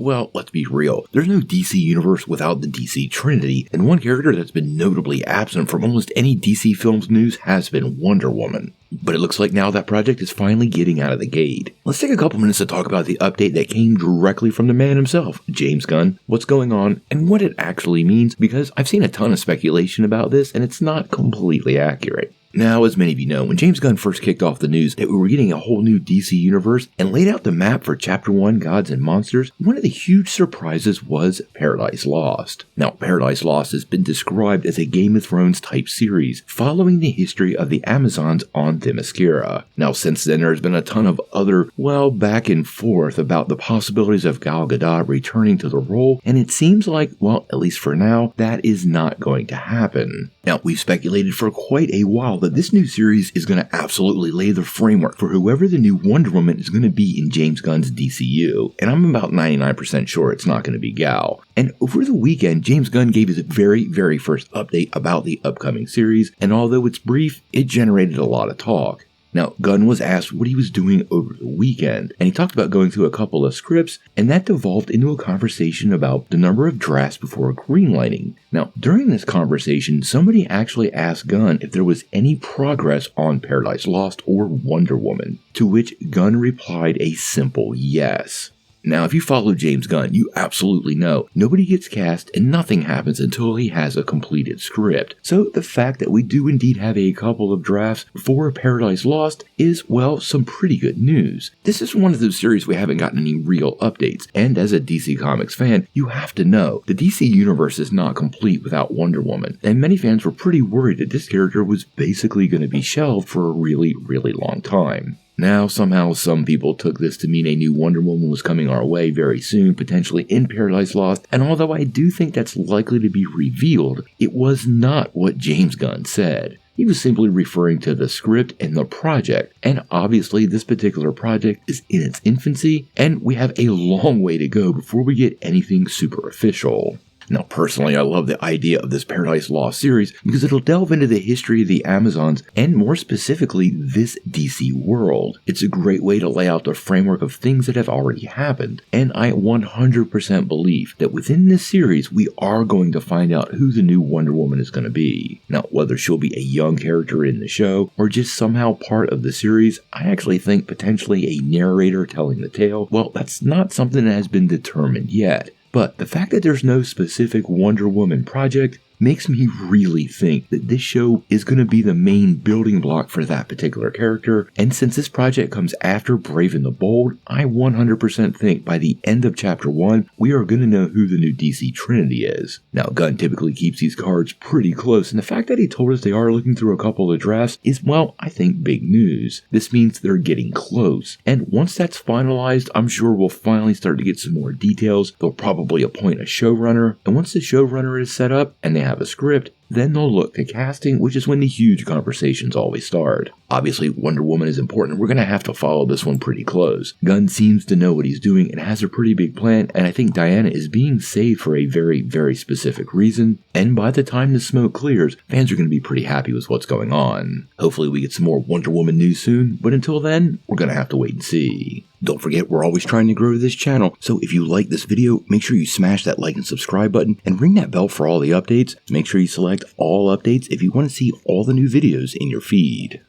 Well, let's be real. There's no DC universe without the DC Trinity, and one character that's been notably absent from almost any DC Films news has been Wonder Woman. But it looks like now that project is finally getting out of the gate. Let's take a couple minutes to talk about the update that came directly from the man himself, James Gunn, what's going on, and what it actually means, because I've seen a ton of speculation about this, and it's not completely accurate. Now, as many of you know, when James Gunn first kicked off the news that we were getting a whole new DC universe and laid out the map for Chapter 1 Gods and Monsters, one of the huge surprises was Paradise Lost. Now, Paradise Lost has been described as a Game of Thrones type series, following the history of the Amazons on Themyscira. Now, since then, there's been a ton of other, back and forth about the possibilities of Gal Gadot returning to the role, and it seems like, at least for now, that is not going to happen. Now, we've speculated for quite a while that this new series is going to absolutely lay the framework for whoever the new Wonder Woman is going to be in James Gunn's DCU, and I'm about 99% sure it's not going to be Gal. And over the weekend, James Gunn gave his very first update about the upcoming series, and although it's brief, it generated a lot of talk. Now, Gunn was asked what he was doing over the weekend, and he talked about going through a couple of scripts, and that devolved into a conversation about the number of drafts before greenlighting. Now, during this conversation, somebody actually asked Gunn if there was any progress on Paradise Lost or Wonder Woman, to which Gunn replied a simple yes. Now, if you follow James Gunn, you absolutely know nobody gets cast and nothing happens until he has a completed script. So the fact that we do indeed have a couple of drafts for Paradise Lost is, some pretty good news. This is one of those series we haven't gotten any real updates, and as a DC Comics fan, you have to know the DC universe is not complete without Wonder Woman, and many fans were pretty worried that this character was basically going to be shelved for a really long time. Now, somehow, some people took this to mean a new Wonder Woman was coming our way very soon, potentially in Paradise Lost, and although I do think that's likely to be revealed, it was not what James Gunn said. He was simply referring to the script and the project, and obviously this particular project is in its infancy, and we have a long way to go before we get anything super official. Now, personally, I love the idea of this Paradise Lost series because it'll delve into the history of the Amazons and more specifically this DC world. It's a great way to lay out the framework of things that have already happened, and I 100% believe that within this series we are going to find out who the new Wonder Woman is going to be. Now, whether she'll be a young character in the show or just somehow part of the series, I actually think potentially a narrator telling the tale, that's not something that has been determined yet. But the fact that there's no specific Wonder Woman project makes me really think that this show is going to be the main building block for that particular character, and since this project comes after Brave and the Bold, I 100% think by the end of Chapter 1, we are going to know who the new DC Trinity is. Now, Gunn typically keeps these cards pretty close, and the fact that he told us they are looking through a couple of drafts is, I think big news. This means they're getting close, and once that's finalized, I'm sure we'll finally start to get some more details. They'll probably appoint a showrunner, and once the showrunner is set up and they have a script, then they'll look to casting, which is when the huge conversations always start. Obviously, Wonder Woman is important. We're going to have to follow this one pretty close. Gunn seems to know what he's doing and has a pretty big plan, and I think Diana is being saved for a very specific reason, and by the time the smoke clears, fans are going to be pretty happy with what's going on. Hopefully we get some more Wonder Woman news soon, but until then, we're going to have to wait and see. Don't forget, we're always trying to grow this channel, so if you like this video, make sure you smash that like and subscribe button, and ring that bell for all the updates. Make sure you select all updates if you want to see all the new videos in your feed.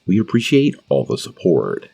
We appreciate all the support.